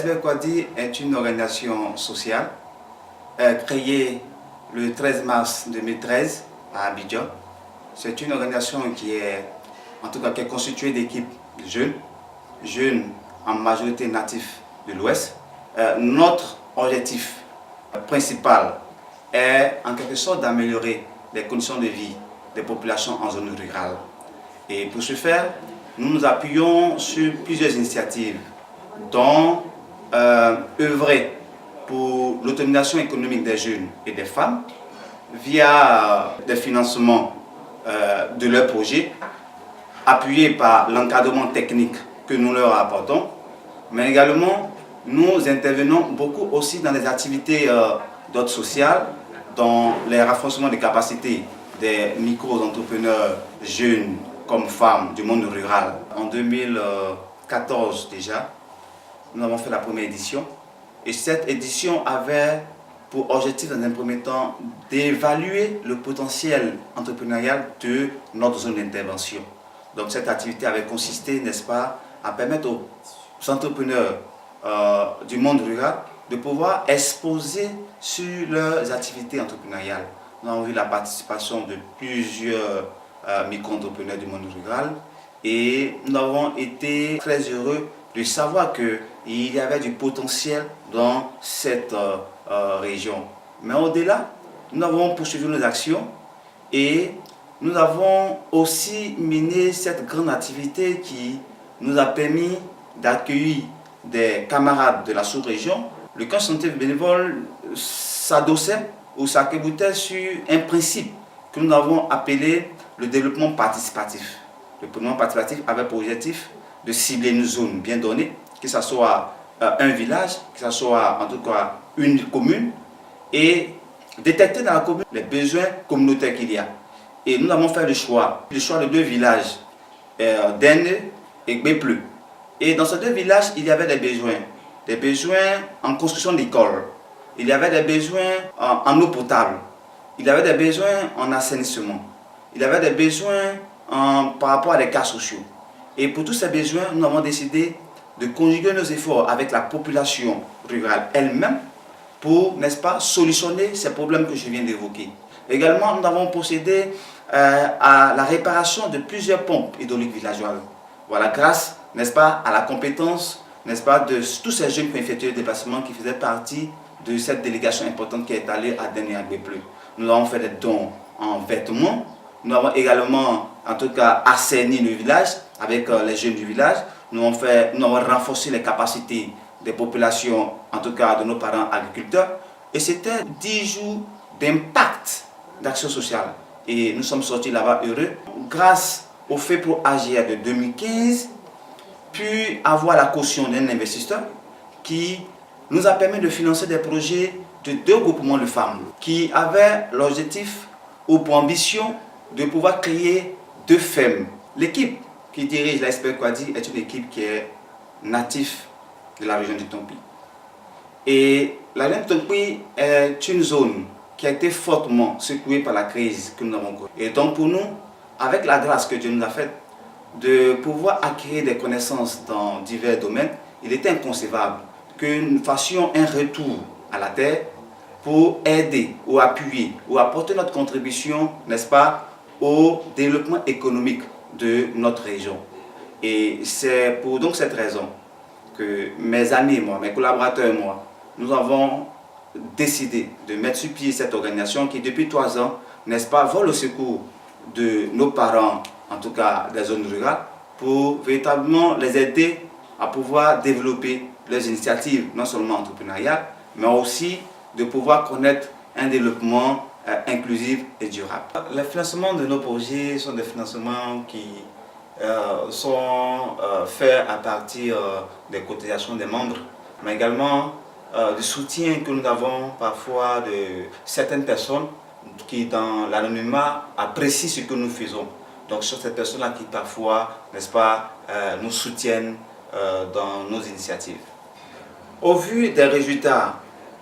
L'ASBL Kwadi est une organisation sociale créée le 13 mars 2013 à Abidjan. C'est une organisation qui est constituée d'équipes de jeunes en majorité natifs de l'Ouest. Notre objectif principal est en quelque sorte d'améliorer les conditions de vie des populations en zone rurale. Et pour ce faire, nous nous appuyons sur plusieurs initiatives, dont œuvrer pour l'autonomisation économique des jeunes et des femmes via des financements de leurs projets, appuyés par l'encadrement technique que nous leur apportons, mais également nous intervenons beaucoup aussi dans des activités d'ordre social, dans les renforcements des capacités des micro-entrepreneurs jeunes comme femmes du monde rural. En 2014 déjà, nous avons fait la première édition et cette édition avait pour objectif dans un premier temps d'évaluer le potentiel entrepreneurial de notre zone d'intervention. Donc cette activité avait consisté, n'est-ce pas, à permettre aux entrepreneurs du monde rural de pouvoir exposer sur leurs activités entrepreneuriales. Nous avons vu la participation de plusieurs micro-entrepreneurs du monde rural et nous avons été très heureux de savoir qu'il y avait du potentiel dans cette région. Mais au-delà, nous avons poursuivi nos actions et nous avons aussi mené cette grande activité qui nous a permis d'accueillir des camarades de la sous-région. Le camp santé bénévole s'adossait ou s'arc-boutait sur un principe que nous avons appelé le développement participatif. Le développement participatif avait pour objectif de cibler une zone bien donnée, que ce soit un village, que ce soit en tout cas une commune, et détecter dans la commune les besoins communautaires qu'il y a. Et nous avons fait le choix de deux villages, Denne et Bépleu. Et dans ces deux villages, il y avait des besoins en construction d'écoles, il y avait des besoins en eau potable, il y avait des besoins en assainissement, il y avait des besoins par rapport à des cas sociaux. Et pour tous ces besoins, nous avons décidé de conjuguer nos efforts avec la population rurale elle-même pour, n'est-ce pas, solutionner ces problèmes que je viens d'évoquer. Également, nous avons procédé à la réparation de plusieurs pompes hydrauliques villageoises. Voilà, grâce, n'est-ce pas, à la compétence, n'est-ce pas, de tous ces jeunes qui ont effectué le déplacement qui faisaient partie de cette délégation importante qui est allée à Den et à Bépleu. Nous avons fait des dons en vêtements. Nous avons également, en tout cas, assaini le village avec les jeunes du village. Nous avons renforcé les capacités des populations, en tout cas de nos parents agriculteurs. Et c'était 10 jours d'impact d'action sociale. Et nous sommes sortis là-bas heureux. Grâce au fait pour AGR de 2015, puis avoir la caution d'un investisseur qui nous a permis de financer des projets de 2 groupements de femmes qui avaient l'objectif ou pour ambition de pouvoir créer 2 fermes. L'équipe qui dirige l'ASBL Kwadi est une équipe qui est native de la région du Tompi. Et la région du Tompi est une zone qui a été fortement secouée par la crise que nous avons connue. Et donc pour nous, avec la grâce que Dieu nous a faite, de pouvoir acquérir des connaissances dans divers domaines, il était inconcevable que nous fassions un retour à la terre pour aider ou appuyer ou apporter notre contribution, n'est-ce pas, au développement économique de notre région. Et c'est pour donc cette raison que mes amis et moi, mes collaborateurs et moi, nous avons décidé de mettre sur pied cette organisation qui depuis 3 ans, n'est-ce pas, vole au secours de nos parents, en tout cas des zones rurales, pour véritablement les aider à pouvoir développer leurs initiatives, non seulement entrepreneuriales, mais aussi de pouvoir connaître un développement inclusif et durable. Les financements de nos projets sont des financements qui sont faits à partir des cotisations des membres, mais également du soutien que nous avons parfois de certaines personnes qui, dans l'anonymat, apprécient ce que nous faisons. Donc, ce sont ces personnes-là qui, parfois, n'est-ce pas, nous soutiennent dans nos initiatives. Au vu des résultats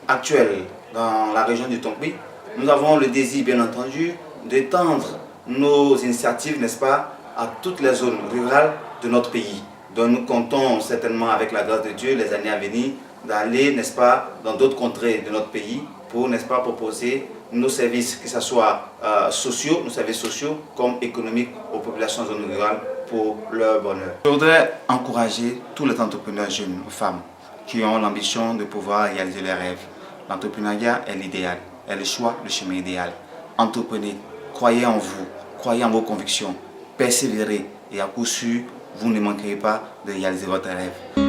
actuels dans la région du Tompi, nous avons le désir, bien entendu, d'étendre nos initiatives, n'est-ce pas, à toutes les zones rurales de notre pays. Donc, nous comptons certainement, avec la grâce de Dieu, les années à venir, d'aller, n'est-ce pas, dans d'autres contrées de notre pays pour, n'est-ce pas, proposer nos services, que ce soit sociaux, nos services sociaux, comme économiques aux populations zones rurales pour leur bonheur. Je voudrais encourager tous les entrepreneurs jeunes, femmes, qui ont l'ambition de pouvoir réaliser leurs rêves. L'entrepreneuriat est l'idéal, est le choix, le chemin idéal. Entreprenez, croyez en vous, croyez en vos convictions, persévérez et à coup sûr, vous ne manquerez pas de réaliser votre rêve.